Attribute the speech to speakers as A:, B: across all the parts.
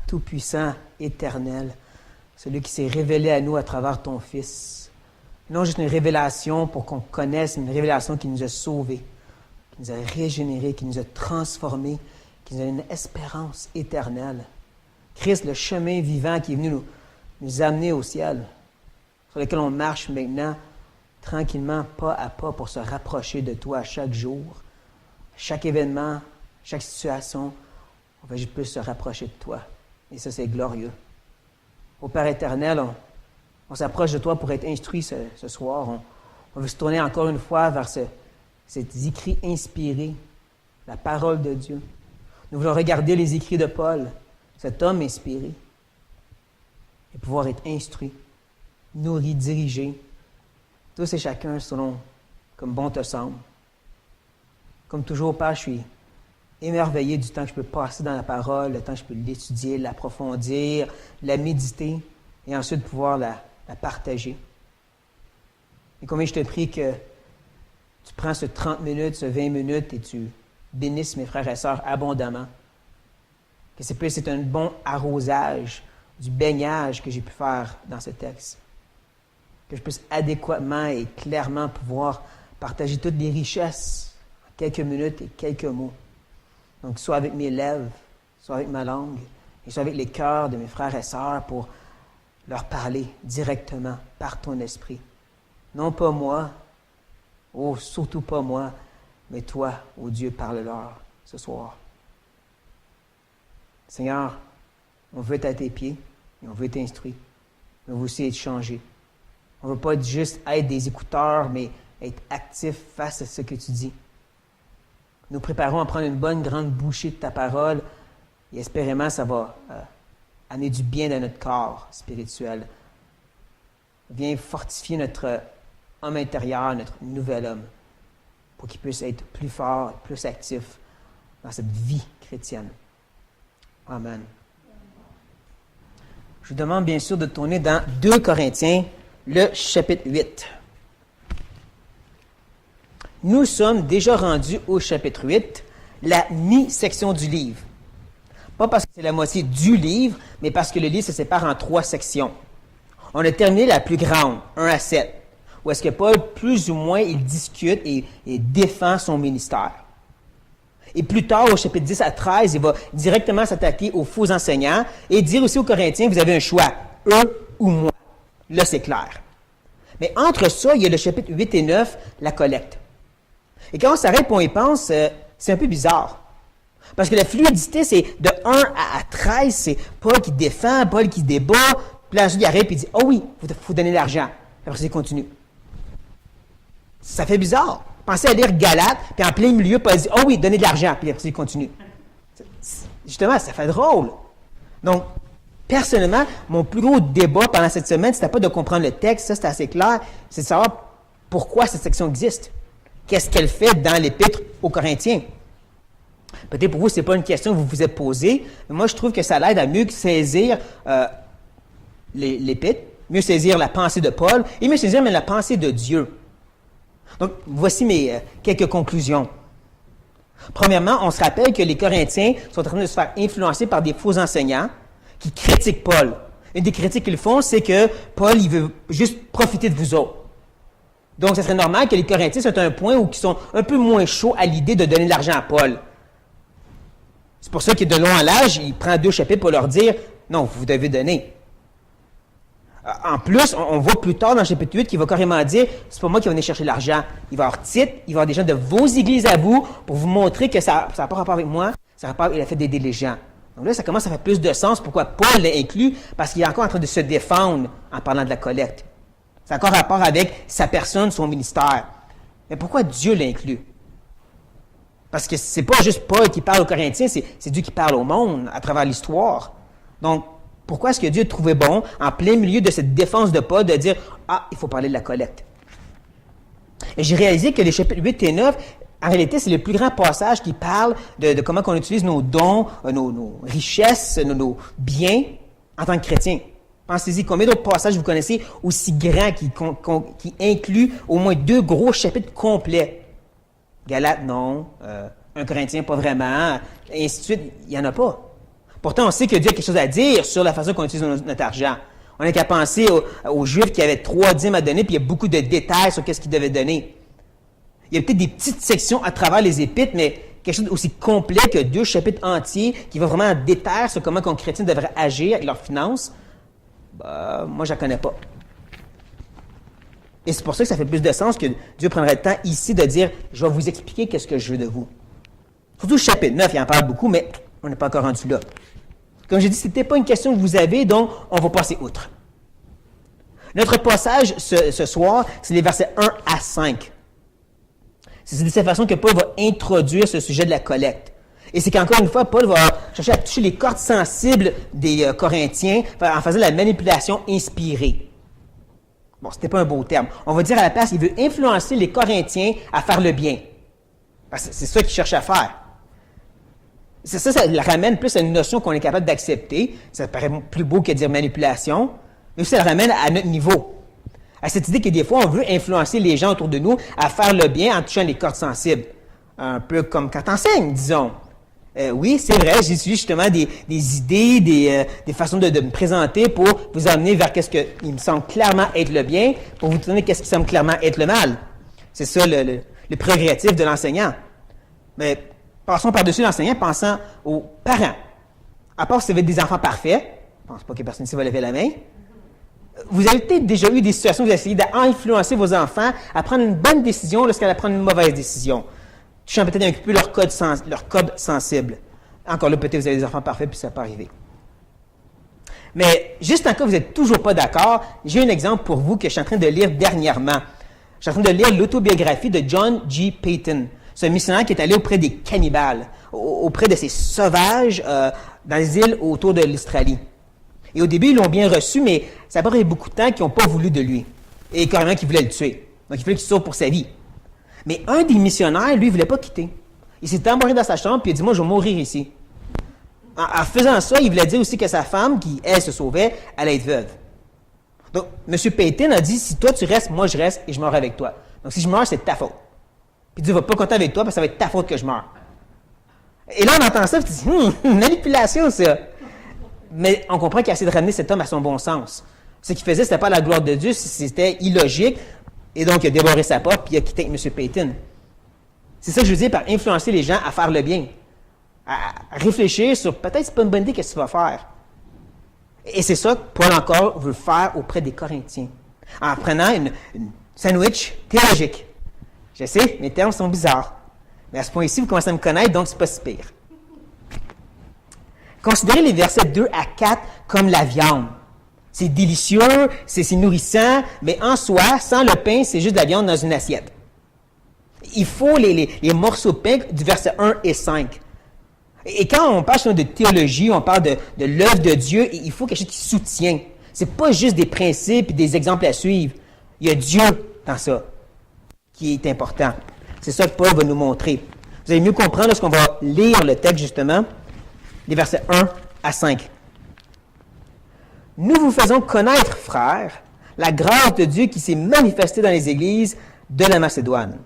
A: tout-puissant, éternel, celui qui s'est révélé à nous à travers ton Fils. Non juste une révélation pour qu'on connaisse, mais une révélation qui nous a sauvés, qui nous a régénérés, qui nous a transformés, qui nous a une espérance éternelle. Christ, le chemin vivant qui est venu nous amener au ciel, sur lequel on marche maintenant, tranquillement, pas à pas, pour se rapprocher de toi chaque jour, chaque événement, chaque situation, on va juste plus se rapprocher de toi. Et ça, c'est glorieux. Ô Père éternel, on s'approche de toi pour être instruit ce soir. On veut se tourner encore une fois vers ces écrits inspirés, la parole de Dieu. Nous voulons regarder les écrits de Paul, cet homme inspiré, et pouvoir être instruit, nourri, dirigé, tous et chacun selon comme bon te semble. Comme toujours, Père, je suis émerveillé du temps que je peux passer dans la parole, le temps que je peux l'étudier, l'approfondir, la méditer, et ensuite pouvoir la partager. Et combien je te prie que tu prends ce 30 minutes, ce 20 minutes, et tu bénisses mes frères et sœurs abondamment. Que c'est un bon arrosage du baignage que j'ai pu faire dans ce texte. Que je puisse adéquatement et clairement pouvoir partager toutes les richesses en quelques minutes et quelques mots. Donc, soit avec mes lèvres, soit avec ma langue, et soit avec les cœurs de mes frères et sœurs pour leur parler directement par ton esprit. Non pas moi, oh, surtout pas moi, mais toi, oh Dieu, parle-leur ce soir. Seigneur, on veut être à tes pieds et on veut être instruit. On veut aussi être changé. On ne veut pas juste être des écouteurs, mais être actifs face à ce que tu dis. Nous préparons à prendre une bonne grande bouchée de ta parole et espérément ça va amener du bien dans notre corps spirituel. Viens fortifier notre homme intérieur, notre nouvel homme, pour qu'il puisse être plus fort, plus actif dans cette vie chrétienne. Amen. Je vous demande bien sûr de tourner dans 2 Corinthiens, le chapitre 8. Nous sommes déjà rendus au chapitre 8, la mi-section du livre. Pas parce que c'est la moitié du livre, mais parce que le livre se sépare en 3 sections. On a terminé la plus grande, 1 à 7, où est-ce que Paul, plus ou moins, il discute et défend son ministère. Et plus tard, au chapitre 10 à 13, il va directement s'attaquer aux faux enseignants et dire aussi aux Corinthiens, vous avez un choix, eux ou moi. Là, c'est clair. Mais entre ça, il y a le chapitre 8 et 9, la collecte. Et quand on s'arrête et on y pense, c'est un peu bizarre. Parce que la fluidité, c'est de 1 à 13, c'est Paul qui défend, Paul qui débat, puis là, ensuite, il arrête et il dit, oh oui, il faut donner l'argent. Puis après, il continue. Ça fait bizarre. Pensez à lire Galates, puis en plein milieu, Paul dit, oh oui, donnez de l'argent, puis après, il continue. Justement, ça fait drôle. Donc, personnellement, mon plus gros débat pendant cette semaine, c'était pas de comprendre le texte, ça c'est assez clair, c'est de savoir pourquoi cette section existe. Qu'est-ce qu'elle fait dans l'Épître aux Corinthiens? Peut-être pour vous, ce n'est pas une question que vous vous êtes posée, mais moi, je trouve que ça l'aide à mieux saisir l'Épître, mieux saisir la pensée de Paul, et mieux saisir même la pensée de Dieu. Donc, voici mes quelques conclusions. Premièrement, on se rappelle que les Corinthiens sont en train de se faire influencer par des faux enseignants qui critiquent Paul. Une des critiques qu'ils font, c'est que Paul, il veut juste profiter de vous autres. Donc, ce serait normal que les Corinthiens soient à un point où ils sont un peu moins chauds à l'idée de donner de l'argent à Paul. C'est pour ça que de long en large, il prend 2 chapitres pour leur dire « Non, vous devez donner ». En plus, on voit plus tard dans le chapitre 8 qu'il va carrément dire « C'est pas moi qui vais venir chercher l'argent. » Il va y avoir Tite, il va y avoir des gens de vos églises à vous pour vous montrer que ça n'a pas rapport avec moi, ça a rapport avec le fait d'aider les gens. Donc là, ça commence à faire plus de sens pourquoi Paul l'a inclus, parce qu'il est encore en train de se défendre en parlant de la collecte. Ça a encore rapport avec sa personne, son ministère. Mais pourquoi Dieu l'inclut? Parce que c'est pas juste Paul qui parle aux Corinthiens, c'est Dieu qui parle au monde à travers l'histoire. Donc, pourquoi est-ce que Dieu trouvait bon, en plein milieu de cette défense de Paul, de dire « Ah, il faut parler de la collecte. » Et j'ai réalisé que les chapitres 8 et 9, en réalité, c'est le plus grand passage qui parle de comment on utilise nos dons, nos richesses, nos biens en tant que chrétiens. Pensez-y, combien d'autres passages vous connaissez aussi grands qui incluent au moins 2 gros chapitres complets? Galates, non. 1 Corinthien, pas vraiment. Et ainsi de suite, il n'y en a pas. Pourtant, on sait que Dieu a quelque chose à dire sur la façon qu'on utilise notre argent. On n'a qu'à penser aux Juifs qui avaient 3 dîmes à donner, puis il y a beaucoup de détails sur qu'est-ce qu'ils devaient donner. Il y a peut-être des petites sections à travers les épîtres, mais quelque chose d'aussi complet que 2 chapitres entiers qui va vraiment en détail sur comment un chrétien devrait agir avec leurs finances, moi, je ne la connais pas. Et c'est pour ça que ça fait plus de sens que Dieu prendrait le temps ici de dire « Je vais vous expliquer qu'est-ce que je veux de vous ». Surtout le chapitre 9, il en parle beaucoup, mais on n'est pas encore rendu là. Comme j'ai dit, ce n'était pas une question que vous avez, donc on va passer outre. Notre passage ce soir, c'est les versets 1 à 5. C'est de cette façon que Paul va introduire ce sujet de la collecte. Et c'est qu'encore une fois, Paul va chercher à toucher les cordes sensibles des Corinthiens en faisant la manipulation inspirée. Bon, c'était pas un beau terme. On va dire à la place, il veut influencer les Corinthiens à faire le bien. Parce que c'est ça qu'il cherche à faire. Ça le ramène plus à une notion qu'on est capable d'accepter. Ça paraît plus beau que dire manipulation. Mais aussi, ça le ramène à notre niveau. À cette idée que des fois, on veut influencer les gens autour de nous à faire le bien en touchant les cordes sensibles. Un peu comme quand t'enseignes, disons. Oui, c'est vrai, j'utilise justement des idées, des façons de me présenter pour vous amener vers qu'est-ce qui me semble clairement être le bien, pour vous donner qu'est-ce qui semble clairement être le mal. C'est ça le prérogatif de l'enseignant. Mais passons par-dessus l'enseignant, pensant aux parents. À part si vous avez des enfants parfaits, je ne pense pas que personne ici va lever la main, vous avez peut-être déjà eu des situations où vous essayez d'influencer vos enfants à prendre une bonne décision lorsqu'elle prendre une mauvaise décision. Touchant peut-être un peu leur code sensible. Encore là, peut-être vous avez des enfants parfaits, puis ça peut arriver. Mais juste en cas vous n'êtes toujours pas d'accord, j'ai un exemple pour vous que je suis en train de lire dernièrement. Je suis en train de lire l'autobiographie de John G. Paton. C'est un missionnaire qui est allé auprès des cannibales, auprès de ces sauvages dans les îles autour de l'Australie. Et au début, ils l'ont bien reçu, mais ça a pas pris beaucoup de temps qu'ils n'ont pas voulu de lui. Et carrément qu'ils voulaient le tuer. Donc, il fallait qu'il sauve pour sa vie. Mais un des missionnaires, lui, il ne voulait pas quitter. Il s'est embarré dans sa chambre, puis il a dit, moi, je vais mourir ici. En faisant ça, il voulait dire aussi que sa femme, qui, elle, se sauvait, allait être veuve. Donc, M. Paton a dit, si toi, tu restes, moi, je reste, et je meurs avec toi. Donc, si je meurs, c'est ta faute. Puis Dieu ne va pas compter avec toi, parce que ça va être ta faute que je meurs. Et là, on entend ça, puis tu dis, manipulation, ça. Mais on comprend qu'il a essayé de ramener cet homme à son bon sens. Ce qu'il faisait, ce n'était pas la gloire de Dieu, c'était illogique. Et donc, il a dévoré sa porte, puis il a quitté avec M. Paton. C'est ça que je veux dire par influencer les gens à faire le bien. À réfléchir sur, peut-être c'est pas une bonne idée, qu'est-ce que tu vas faire. Et c'est ça que Paul encore veut faire auprès des Corinthiens. En prenant une sandwich théologique. Je sais, mes termes sont bizarres. Mais à ce point-ci, vous commencez à me connaître, donc c'est pas si pire. Considérez les versets 2 à 4 comme la viande. C'est délicieux, c'est nourrissant, mais en soi, sans le pain, c'est juste de la viande dans une assiette. Il faut les morceaux de pain du verset 1 et 5. Et quand on parle de théologie, on parle de l'œuvre de Dieu, il faut quelque chose qui soutient. Ce n'est pas juste des principes et des exemples à suivre. Il y a Dieu dans ça qui est important. C'est ça que Paul va nous montrer. Vous allez mieux comprendre lorsqu'on va lire le texte, justement, les versets 1 à 5. Nous vous faisons connaître, frères, la grâce de Dieu qui s'est manifestée dans les églises de la Macédoine,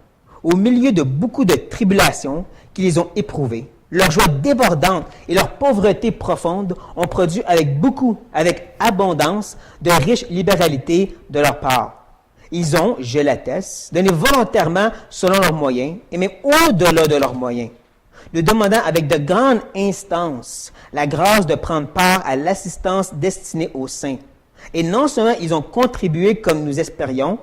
A: au milieu de beaucoup de tribulations qui les ont éprouvées. Leur joie débordante et leur pauvreté profonde ont produit avec abondance, de riches libéralités de leur part. Ils ont, je l'atteste, donné volontairement selon leurs moyens, et même au-delà de leurs moyens, nous demandant avec de grandes instances la grâce de prendre part à l'assistance destinée aux saints. Et non seulement ils ont contribué comme nous espérions,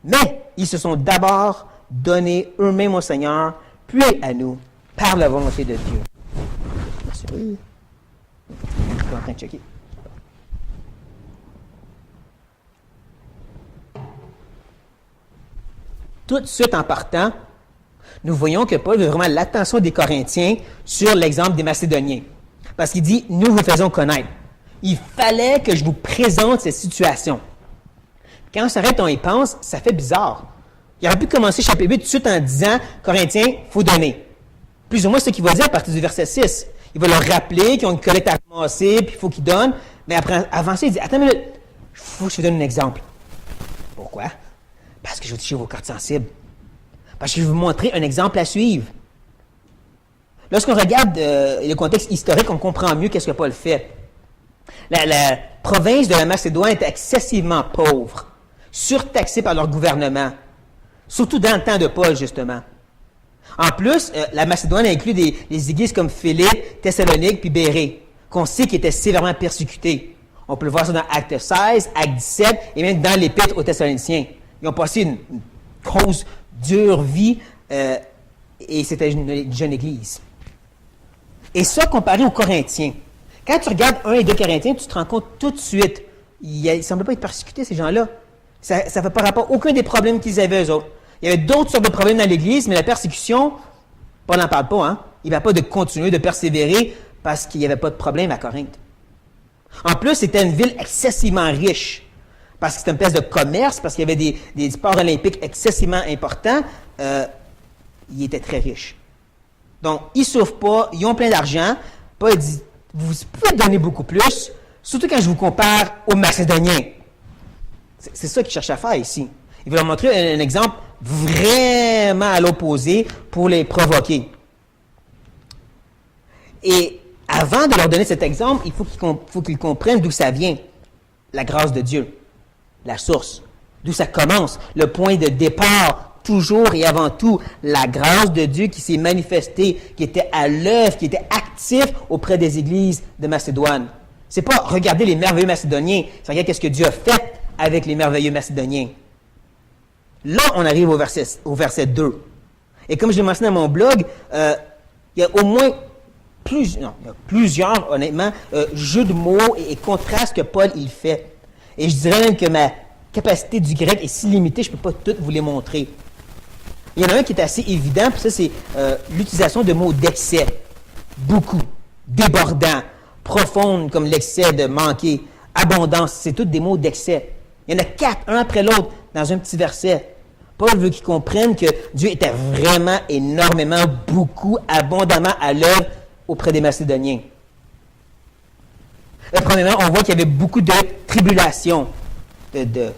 A: mais ils se sont d'abord donnés eux-mêmes au Seigneur, puis à nous, par la volonté de Dieu. Merci. Je suis en train de checker. Tout de suite en partant, nous voyons que Paul veut vraiment l'attention des Corinthiens sur l'exemple des Macédoniens. Parce qu'il dit, nous vous faisons connaître. Il fallait que je vous présente cette situation. Quand on s'arrête, on y pense, ça fait bizarre. Il aurait pu commencer chapitre 8 tout de suite en disant, Corinthiens, il faut donner. Plus ou moins ce qu'il va dire à partir du verset 6. Il va leur rappeler qu'ils ont une collecte à ramasser, puis il faut qu'ils donnent. Mais après, avant ça, il dit, attends une minute, il faut que je vous donne un exemple. Pourquoi? Parce que je vais toucher vos cordes sensibles. Parce que je vais vous montrer un exemple à suivre. Lorsqu'on regarde le contexte historique, on comprend mieux qu'est-ce que Paul fait. La province de la Macédoine était excessivement pauvre, surtaxée par leur gouvernement, surtout dans le temps de Paul, justement. En plus, la Macédoine inclut des églises comme Philippe, Thessalonique puis Bérée, qu'on sait qui étaient sévèrement persécutées. On peut le voir ça dans Actes 16, Actes 17 et même dans l'Épître aux Thessaloniciens. Ils ont passé une grosse, dure vie et c'était une jeune église. Et ça, comparé aux Corinthiens. Quand tu regardes 1 et 2 Corinthiens, tu te rends compte tout de suite, ils ne semblaient pas être persécutés, ces gens-là. Ça ne fait pas rapport à aucun des problèmes qu'ils avaient, eux autres. Il y avait d'autres sortes de problèmes dans l'Église, mais la persécution, Paul n'en parle pas, hein? Il ne va pas de continuer de persévérer parce qu'il n'y avait pas de problème à Corinthe. En plus, c'était une ville excessivement riche, parce que c'était une place de commerce, parce qu'il y avait des sports olympiques excessivement importants. Ils étaient très riches. Donc, ils ne souffrent pas, ils ont plein d'argent. Paul dit, vous pouvez donner beaucoup plus, surtout quand je vous compare aux Macédoniens. C'est ça qu'il cherche à faire ici. Il veut leur montrer un exemple vraiment à l'opposé pour les provoquer. Et avant de leur donner cet exemple, il faut qu'ils comprennent d'où ça vient, la grâce de Dieu, la source, d'où ça commence, le point de départ, toujours et avant tout, la grâce de Dieu qui s'est manifestée, qui était à l'œuvre, qui était actif auprès des églises de Macédoine. C'est pas regarder les merveilleux Macédoniens, c'est regarder qu'est-ce que Dieu a fait avec les merveilleux Macédoniens. Là, on arrive au verset 2. Et comme je l'ai mentionné dans mon blog, il y a au moins plusieurs, honnêtement, jeux de mots et contrastes que Paul il fait. Et je dirais même que ma capacité du grec est si limitée, je ne peux pas toutes vous les montrer. Il y en a un qui est assez évident, puis ça, c'est l'utilisation de mots d'excès. Beaucoup, débordant, profonde, comme l'excès de manquer, abondance, c'est tous des mots d'excès. Il y en a 4, un après l'autre, dans un petit verset. Paul veut qu'ils comprennent que Dieu était vraiment, énormément, beaucoup, abondamment à l'œuvre auprès des Macédoniens. Premièrement, on voit qu'il y avait beaucoup de tribulations, de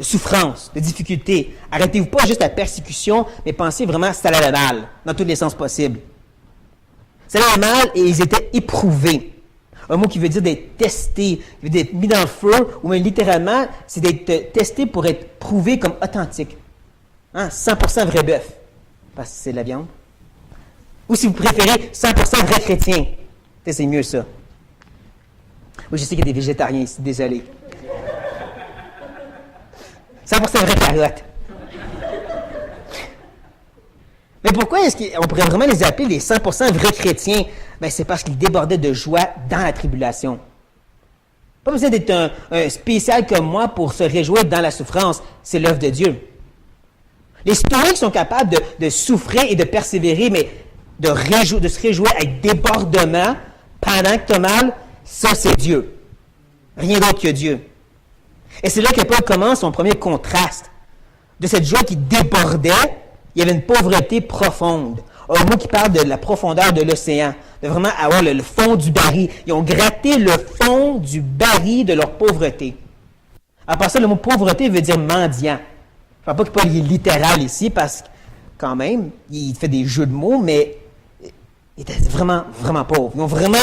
A: souffrances, de difficultés. Arrêtez-vous pas juste à la persécution, mais pensez vraiment que ça allait mal, dans tous les sens possibles. Ça allait mal et ils étaient éprouvés. Un mot qui veut dire d'être testé, qui veut dire d'être mis dans le feu, ou même littéralement, c'est d'être testé pour être prouvé comme authentique. 100% vrai bœuf, parce que c'est de la viande. Ou si vous préférez, 100% vrai chrétien. C'est mieux ça. Oui, je sais qu'il y a des végétariens ici, désolé. 100% vrai carotte. Mais pourquoi est-ce qu'on pourrait vraiment les appeler les 100% vrais chrétiens? Ben, c'est parce qu'ils débordaient de joie dans la tribulation. Pas besoin d'être un spécial comme moi pour se réjouir dans la souffrance. C'est l'œuvre de Dieu. Les stoïques sont capables de souffrir et de persévérer, mais de se réjouir avec débordement pendant que tu as mal, ça c'est Dieu. Rien d'autre que Dieu. Et c'est là que Paul commence son premier contraste. De cette joie qui débordait, il y avait une pauvreté profonde. Un mot qui parle de la profondeur de l'océan, de vraiment avoir le fond du baril. Ils ont gratté le fond du baril de leur pauvreté. À part ça, le mot pauvreté veut dire mendiant. Je ne parle pas que Paul est littéral ici, parce que, quand même, il fait des jeux de mots, mais il était vraiment, vraiment pauvre. Ils ont vraiment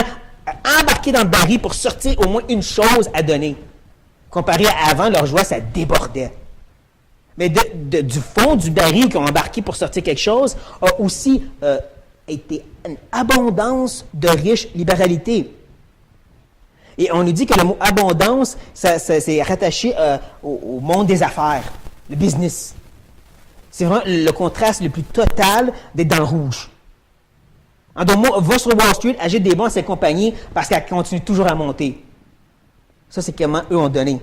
A: embarqué dans le baril pour sortir au moins une chose à donner. Comparé à avant, leur joie, ça débordait. Mais du fond du baril qu'ils ont embarqué pour sortir quelque chose, a aussi été une abondance de riche libéralité. Et on nous dit que le mot abondance, c'est rattaché au monde des affaires, le business. C'est vraiment le contraste le plus total d'être dans le rouge. En d'autres mots, va sur Wall Street, agite des bons à ses compagnies parce qu'elle continue toujours à monter. Ça, c'est comment eux ont donné.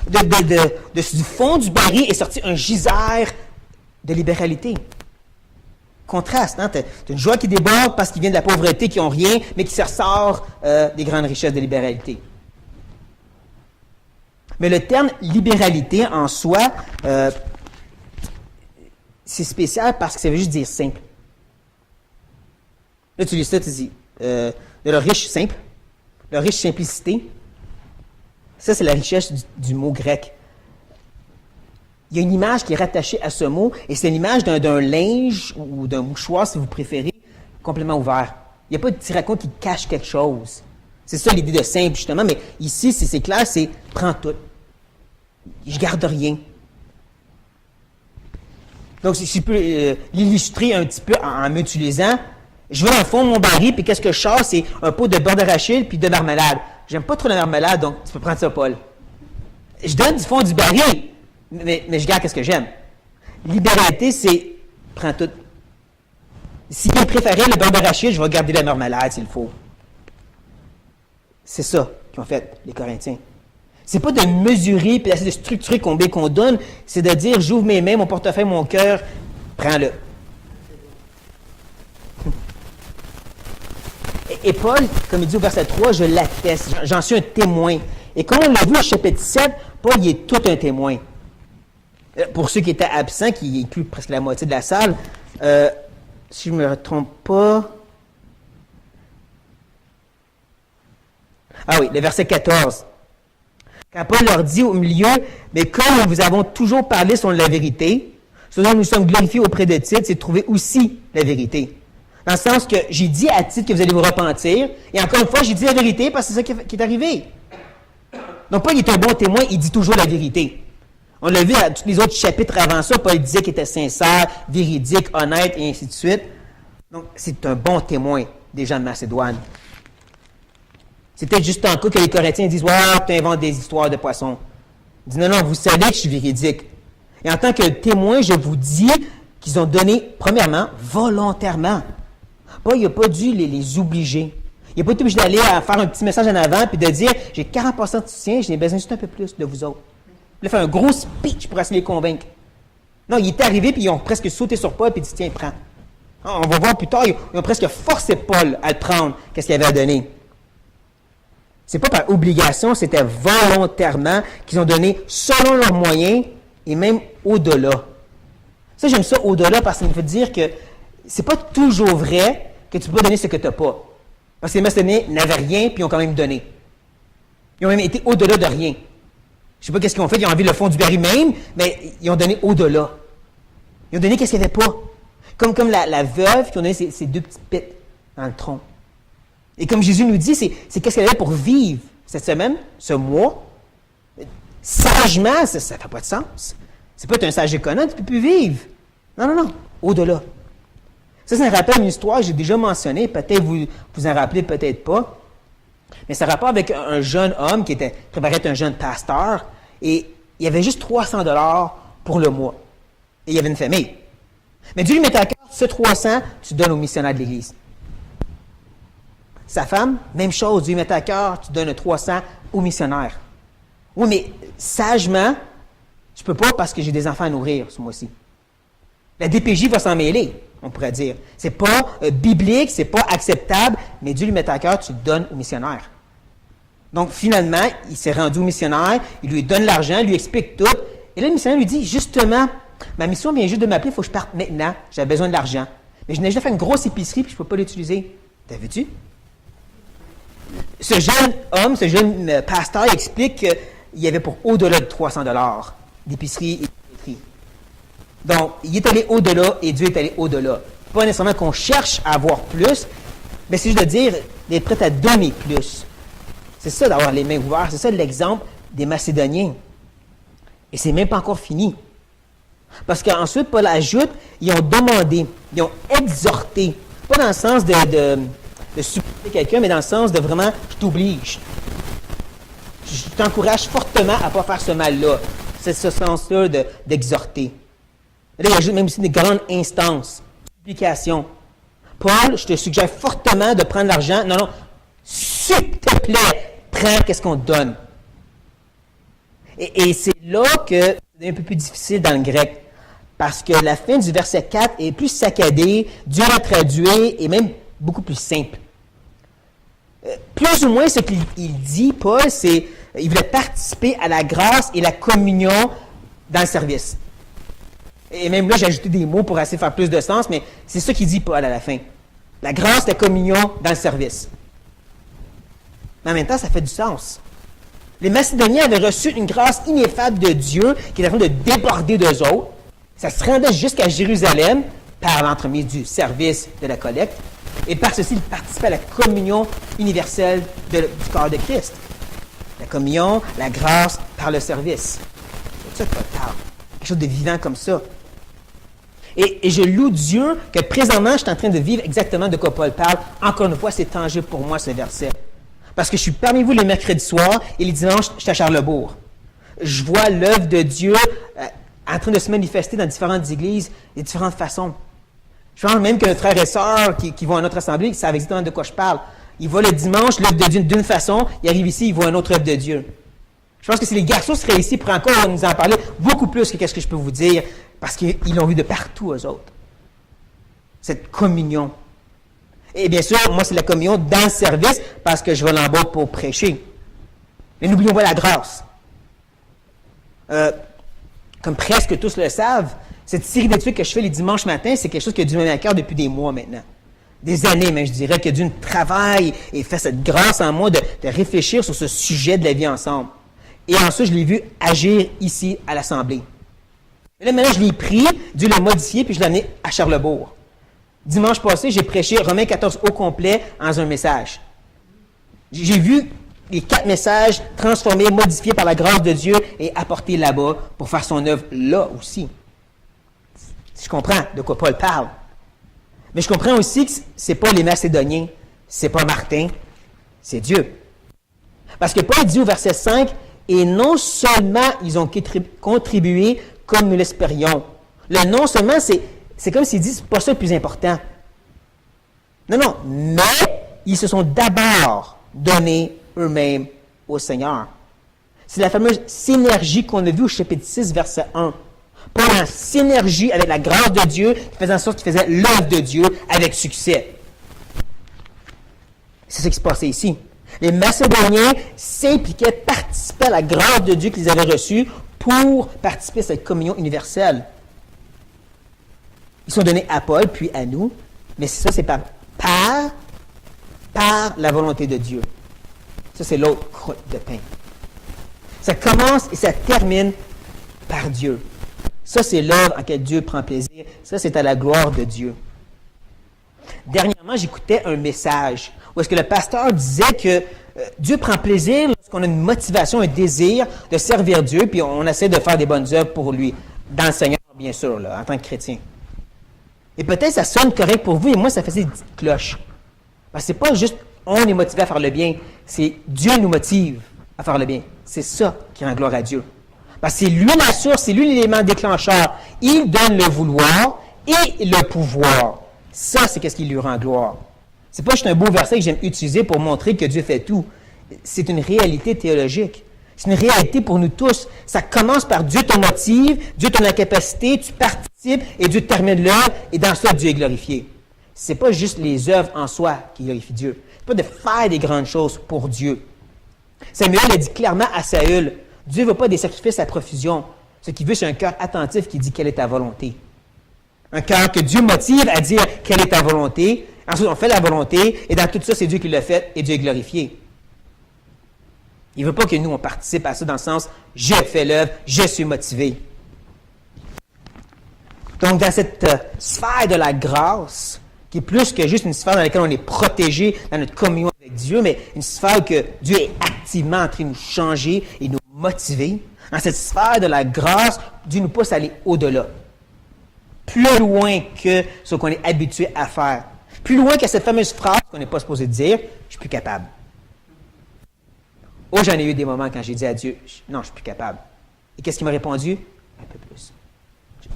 A: Du fond du baril est sorti un geyser de libéralité. Contraste, hein? Tu as une joie qui déborde parce qu'il vient de la pauvreté, qui n'ont rien, mais qui se ressort des grandes richesses de libéralité. Mais le terme libéralité en soi, c'est spécial parce que ça veut juste dire simple. Là, tu lis ça, tu dis, de leur riche simple, leur riche simplicité. Ça, c'est la richesse du mot grec. Il y a une image qui est rattachée à ce mot, et c'est l'image d'un linge ou d'un mouchoir, si vous préférez, complètement ouvert. Il n'y a pas de petit raccoon qui cache quelque chose. C'est ça l'idée de simple, justement, mais ici, c'est clair, c'est prends tout. Je garde rien. Donc, si je peux l'illustrer un petit peu en m'utilisant, je vais dans le fond de mon baril, puis qu'est-ce que je chasse? C'est un pot de beurre d'arachide puis de marmelade. J'aime pas trop la marmelade, donc tu peux prendre ça, Paul. Je donne du fond du baril, mais je garde qu'est-ce que j'aime. Libéralité, c'est prends tout. Si je préférais le beurre d'arachide, je vais garder la marmelade s'il faut. C'est ça qu'ils ont fait, les Corinthiens. C'est pas de mesurer puis d'essayer de structurer combien qu'on donne, c'est de dire j'ouvre mes mains, mon portefeuille, mon cœur, prends-le. Et Paul, comme il dit au verset 3, je l'atteste, j'en suis un témoin. Et comme on l'a vu au chapitre 7, Paul il est tout un témoin. Pour ceux qui étaient absents, qui incluent presque la moitié de la salle, si je ne me trompe pas. Ah oui, le verset 14. Quand Paul leur dit au milieu, mais comme nous vous avons toujours parlé selon la vérité, ce dont nous sommes glorifiés auprès de Tite, c'est de trouver aussi la vérité. Dans le sens que j'ai dit à Tite que vous allez vous repentir, et encore une fois, j'ai dit la vérité parce que c'est ça qui est arrivé. Donc Paul est un bon témoin, il dit toujours la vérité. On l'a vu à tous les autres chapitres avant ça, Paul disait qu'il était sincère, véridique, honnête, et ainsi de suite. Donc c'est un bon témoin des gens de Macédoine. C'est peut-être juste en cas que les Corinthiens disent « Ouais, tu inventes des histoires de poissons. » Il dit « Non, non, vous savez que je suis véridique. » Et en tant que témoin, je vous dis qu'ils ont donné, premièrement, volontairement. Paul, il n'a pas dû les obliger. Il n'a pas été obligé d'aller à faire un petit message en avant et de dire « J'ai 40% de soutien, j'ai besoin juste un peu plus de vous autres. » Il a fait un gros speech pour essayer de les convaincre. Non, il est arrivé et ils ont presque sauté sur Paul et dit « Tiens, prends. » On va voir plus tard, ils ont presque forcé Paul à le prendre, qu'est-ce qu'il avait à donner. C'est pas par obligation, c'était volontairement qu'ils ont donné selon leurs moyens et même au-delà. Ça, j'aime ça au-delà parce que ça me fait dire que c'est pas toujours vrai que tu peux donner ce que tu n'as pas. Parce que les Macédoniens n'avaient rien puis ils ont quand même donné. Ils ont même été au-delà de rien. Je sais pas qu'est-ce qu'ils ont fait, ils ont enlevé le fond du baril même, mais ils ont donné au-delà. Ils ont donné qu'est-ce qu'il n'y avait pas. Comme la veuve qui a donné ses deux petites pites dans le tronc. Et comme Jésus nous dit, c'est qu'est-ce qu'elle avait pour vivre cette semaine, ce mois. Sagement, ça ne fait pas de sens. C'est pas être un sage économe, tu ne peux plus vivre. Non, au-delà. Ça me rappelle une histoire que j'ai déjà mentionnée, peut-être vous en rappelez, peut-être pas. Mais ça rapporte avec un jeune homme qui préparait être un jeune pasteur, et il avait juste 300 $ pour le mois. Et il y avait une famille. Mais Dieu lui mettait à cœur, ce 300, tu donnes aux missionnaires de l'Église. Sa femme, même chose, Dieu lui mettait à cœur, tu donnes 300 aux missionnaires. Oui, mais sagement, je ne peux pas parce que j'ai des enfants à nourrir ce mois-ci. La DPJ va s'en mêler, on pourrait dire. C'est pas biblique, c'est pas acceptable, mais Dieu lui met à cœur, tu le donnes aux missionnaires. Donc, finalement, il s'est rendu au missionnaire, il lui donne l'argent, il lui explique tout. Et là, le missionnaire lui dit, justement, ma mission vient juste de m'appeler, il faut que je parte maintenant, j'ai besoin de l'argent. Mais je n'ai déjà fait une grosse épicerie, puis je ne peux pas l'utiliser. T'as vu-tu? Ce jeune homme, ce jeune pasteur explique qu'il y avait pour au-delà de 300 $ d'épicerie et d'épicerie. Donc, il est allé au-delà et Dieu est allé au-delà. Pas nécessairement qu'on cherche à avoir plus, mais c'est juste de dire d'être prêt à donner plus. C'est ça d'avoir les mains ouvertes. C'est ça l'exemple des Macédoniens. Et c'est même pas encore fini. Parce qu'ensuite, Paul ajoute, ils ont demandé, ils ont exhorté. Pas dans le sens de supplier quelqu'un, mais dans le sens de vraiment, je t'oblige. Je t'encourage fortement à ne pas faire ce mal-là. C'est ce sens-là d'exhorter. Là, il ajoute même aussi des grandes instances, supplications. Paul, je te suggère fortement de prendre l'argent. Non, s'il te plaît, prends qu'est-ce qu'on te donne. Et c'est là que c'est un peu plus difficile dans le grec. Parce que la fin du verset 4 est plus saccadée, dur à traduire et même beaucoup plus simple. Plus ou moins, ce qu'il dit, Paul, c'est qu'il voulait participer à la grâce et la communion dans le service. Et même là, j'ai ajouté des mots pour essayer de faire plus de sens, mais c'est ça qu'il dit, Paul, à la fin. La grâce, la communion dans le service. Mais en même temps, ça fait du sens. Les Macédoniens avaient reçu une grâce ineffable de Dieu qui était en train de déborder d'eux autres. Ça se rendait jusqu'à Jérusalem par l'entremise du service de la collecte. Et par ceci, il participe à la communion universelle du corps de Christ. La communion, la grâce par le service. C'est ça que Paul parle. Quelque chose de vivant comme ça. Et je loue Dieu que présentement, je suis en train de vivre exactement de quoi Paul parle. Encore une fois, c'est tangible pour moi, ce verset. Parce que je suis parmi vous les mercredis soirs et les dimanches, je suis à Charlesbourg. Je vois l'œuvre de Dieu en train de se manifester dans différentes églises de différentes façons. Je pense même que nos frères et sœurs qui vont à notre assemblée, qui savent exactement de quoi je parle. Ils voient le dimanche l'œuvre de Dieu d'une façon, ils arrivent ici, ils voient une autre œuvre de Dieu. Je pense que si les garçons seraient ici pour encore nous en parler beaucoup plus que qu'est-ce que je peux vous dire, parce qu'ils l'ont vu de partout, eux autres. Cette communion. Et bien sûr, moi, c'est la communion dans le service, parce que je vais là-bas pour prêcher. Mais n'oublions pas la grâce. Comme presque tous le savent, cette série d'études que je fais les dimanches matins, c'est quelque chose qui a dû me mettre à cœur depuis des mois maintenant. Des années, mais je dirais que Dieu travaille et fait cette grâce en moi de réfléchir sur ce sujet de la vie ensemble. Et ensuite, je l'ai vu agir ici à l'Assemblée. Et là, maintenant, je l'ai pris, Dieu l'a modifié, puis je l'ai amené à Charlesbourg. Dimanche passé, j'ai prêché Romains 14 au complet dans un message. J'ai vu les 4 messages transformés, modifiés par la grâce de Dieu et apportés là-bas pour faire son œuvre là aussi. Je comprends de quoi Paul parle. Mais je comprends aussi que ce n'est pas les Macédoniens, ce n'est pas Martin, c'est Dieu. Parce que Paul dit au verset 5, « Et non seulement ils ont contribué comme nous l'espérions. » Le non seulement, c'est comme s'il dit, c'est pas ça le plus important. Non, mais ils se sont d'abord donnés eux-mêmes au Seigneur. C'est la fameuse synergie qu'on a vue au chapitre 6, verset 1. Paul en synergie avec la grâce de Dieu, qui faisait en sorte qu'il faisait l'œuvre de Dieu avec succès. C'est ce qui se passait ici. Les Macédoniens s'impliquaient, participaient à la grâce de Dieu qu'ils avaient reçue pour participer à cette communion universelle. Ils sont donnés à Paul, puis à nous, mais ça, c'est par la volonté de Dieu. Ça, c'est l'autre croûte de pain. Ça commence et ça termine par Dieu. Ça, c'est l'œuvre en laquelle Dieu prend plaisir. Ça, c'est à la gloire de Dieu. Dernièrement, j'écoutais un message où est-ce que le pasteur disait que Dieu prend plaisir lorsqu'on a une motivation, un désir de servir Dieu, puis on essaie de faire des bonnes œuvres pour lui, dans le Seigneur, bien sûr, là, en tant que chrétien. Et peut-être ça sonne correct pour vous, et moi, ça faisait des petites cloches. Parce que c'est pas juste on est motivé à faire le bien, c'est Dieu nous motive à faire le bien. C'est ça qui rend gloire à Dieu. Parce que c'est lui la source, c'est lui l'élément déclencheur. Il donne le vouloir et le pouvoir. Ça, c'est ce qui lui rend gloire. C'est pas juste un beau verset que j'aime utiliser pour montrer que Dieu fait tout. C'est une réalité théologique. C'est une réalité pour nous tous. Ça commence par Dieu te motive, Dieu te donne la capacité, tu participes et Dieu termine l'œuvre et dans ça, Dieu est glorifié. C'est pas juste les œuvres en soi qui glorifient Dieu. C'est pas de faire des grandes choses pour Dieu. Samuel a dit clairement à Saül, Dieu ne veut pas des sacrifices à profusion. Ce qu'il veut, c'est un cœur attentif qui dit quelle est ta volonté. Un cœur que Dieu motive à dire quelle est ta volonté. Ensuite, on fait la volonté, et dans tout ça, c'est Dieu qui l'a fait, et Dieu est glorifié. Il ne veut pas que nous, on participe à ça dans le sens, je fais l'œuvre, je suis motivé. Donc, dans cette sphère de la grâce, qui est plus que juste une sphère dans laquelle on est protégé dans notre communion avec Dieu, mais une sphère que Dieu est activement en train de nous changer et nous motiver. Dans cette sphère de la grâce, Dieu nous pousse à aller au-delà. Plus loin que ce qu'on est habitué à faire. Plus loin que cette fameuse phrase qu'on n'est pas supposé dire, je suis plus capable. Oh, j'en ai eu des moments quand j'ai dit à Dieu, non, je suis plus capable. Et qu'est-ce qu'il m'a répondu? Un peu plus.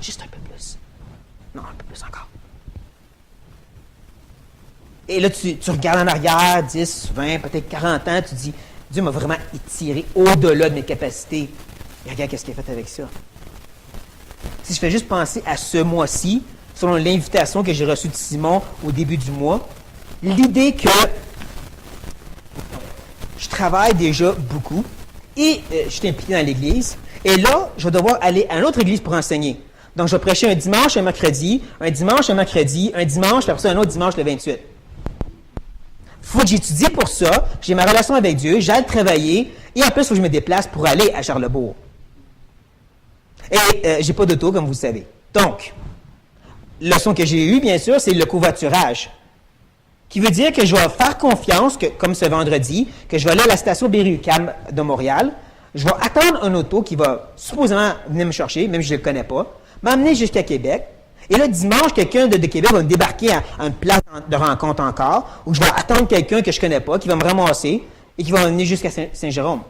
A: Juste un peu plus. Non, un peu plus encore. Et là, tu regardes en arrière, 10, 20, peut-être 40 ans, tu dis, Dieu m'a vraiment étiré au-delà de mes capacités. Et regarde qu'est-ce qu'il a fait avec ça. Si je fais juste penser à ce mois-ci, selon l'invitation que j'ai reçue de Simon au début du mois, l'idée que je travaille déjà beaucoup et je suis impliqué dans l'Église, et là, je vais devoir aller à une autre Église pour enseigner. Donc, je vais prêcher un dimanche, un mercredi, un dimanche, un mercredi, un dimanche, puis après ça, un autre dimanche le 28. Il faut que j'étudie pour ça, j'ai ma relation avec Dieu, j'aille travailler, et en plus, il faut que je me déplace pour aller à Charlesbourg. Et j'ai pas d'auto, comme vous le savez. Donc, la leçon que j'ai eue, bien sûr, c'est le covoiturage, qui veut dire que je vais faire confiance, que, comme ce vendredi, que je vais aller à la station Berry-UQAM de Montréal, je vais attendre un auto qui va supposément venir me chercher, même si je ne le connais pas, m'amener jusqu'à Québec. Et là, dimanche, quelqu'un de Québec va me débarquer à une place de rencontre encore, où je vais attendre quelqu'un que je ne connais pas, qui va me ramasser et qui va m'amener jusqu'à Saint-Jérôme.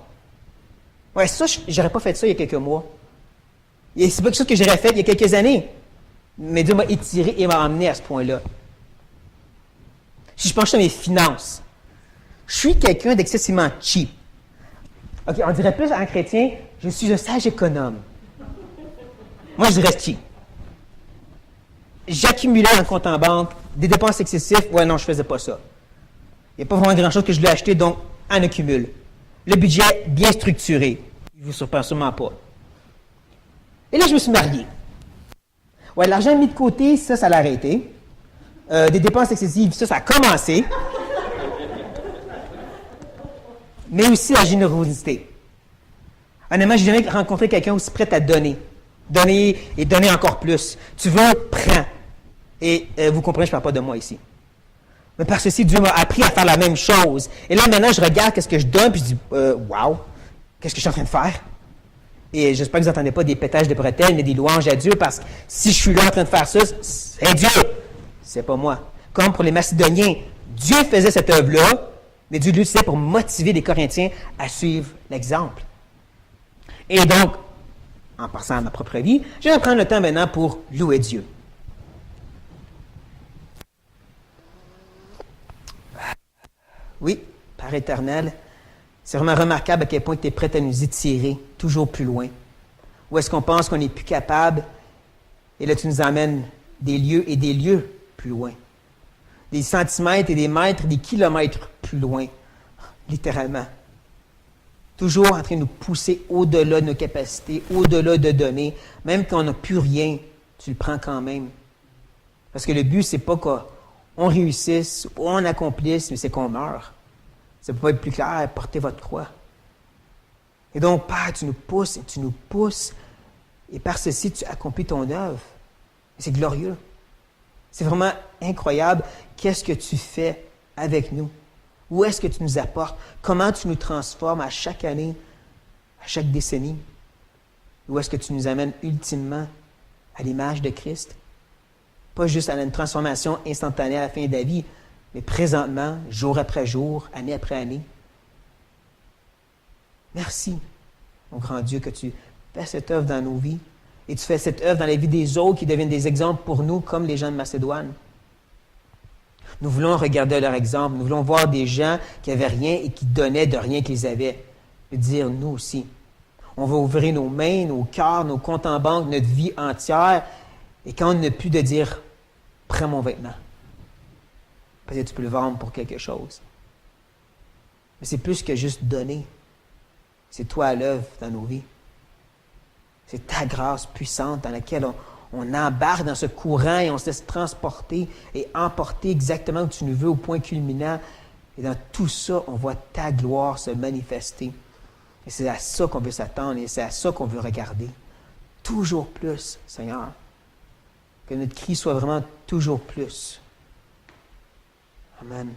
A: Ouais, ça, je n'aurais pas fait ça il y a quelques mois. Et c'est pas quelque chose que j'aurais fait il y a quelques années. Mais Dieu m'a étiré et m'a emmené à ce point-là. Si je penche sur mes finances, je suis quelqu'un d'excessivement cheap. OK, on dirait plus à un chrétien, je suis un sage économe. Moi, je dirais cheap. J'accumulais un compte en banque, des dépenses excessives. Ouais, non, je ne faisais pas ça. Il n'y a pas vraiment grand-chose que je voulais acheter, donc en accumule. Le budget bien structuré. Il ne vous surprend sûrement pas. Et là, je me suis marié. Ouais, l'argent mis de côté, ça l'a arrêté. Des dépenses excessives, ça a commencé. Mais aussi la générosité. Honnêtement, je n'ai jamais rencontré quelqu'un aussi prêt à donner. Donner et donner encore plus. Tu veux, prends. Et vous comprenez, je ne parle pas de moi ici. Mais par ceci, Dieu m'a appris à faire la même chose. Et là, maintenant, je regarde qu'est-ce que je donne, puis je dis, wow, qu'est-ce que je suis en train de faire? Et j'espère que vous n'entendez pas des pétages de bretelles, mais des louanges à Dieu, parce que si je suis là en train de faire ça, c'est Dieu. C'est pas moi. Comme pour les Macédoniens, Dieu faisait cette œuvre-là, mais Dieu l'utilisait pour motiver les Corinthiens à suivre l'exemple. Et donc, en passant à ma propre vie, je vais prendre le temps maintenant pour louer Dieu. Oui, Père éternel, c'est vraiment remarquable à quel point tu es prêt à nous étirer toujours plus loin. Où est-ce qu'on pense qu'on n'est plus capable? Et là, tu nous emmènes des lieux plus loin. Des centimètres et des mètres, des kilomètres plus loin, littéralement. Toujours en train de nous pousser au-delà de nos capacités, au-delà de donner. Même quand on n'a plus rien, tu le prends quand même. Parce que le but, c'est pas qu'on réussisse ou on accomplisse, mais c'est qu'on meure. Ça ne peut pas être plus clair, portez votre croix. Et donc, Père, tu nous pousses et tu nous pousses. Et par ceci, tu accomplis ton œuvre. C'est glorieux. C'est vraiment incroyable. Qu'est-ce que tu fais avec nous? Où est-ce que tu nous apportes? Comment tu nous transformes à chaque année, à chaque décennie? Où est-ce que tu nous amènes ultimement à l'image de Christ? Pas juste à une transformation instantanée à la fin de la vie, mais présentement, jour après jour, année après année. Merci, mon grand Dieu, que tu fais cette œuvre dans nos vies et tu fais cette œuvre dans la vie des autres qui deviennent des exemples pour nous, comme les gens de Macédoine. Nous voulons regarder leur exemple. Nous voulons voir des gens qui n'avaient rien et qui donnaient de rien qu'ils avaient. Et dire, nous aussi. On va ouvrir nos mains, nos cœurs, nos comptes en banque, notre vie entière. Et quand on n'a plus de dire, prends mon vêtement. Peut-être que tu peux le vendre pour quelque chose. Mais c'est plus que juste donner. C'est toi à l'œuvre dans nos vies. C'est ta grâce puissante dans laquelle on embarque dans ce courant et on se laisse transporter et emporter exactement où tu nous veux, au point culminant. Et dans tout ça, on voit ta gloire se manifester. Et c'est à ça qu'on veut s'attendre et c'est à ça qu'on veut regarder. Toujours plus, Seigneur. Que notre cri soit vraiment toujours plus. Amen.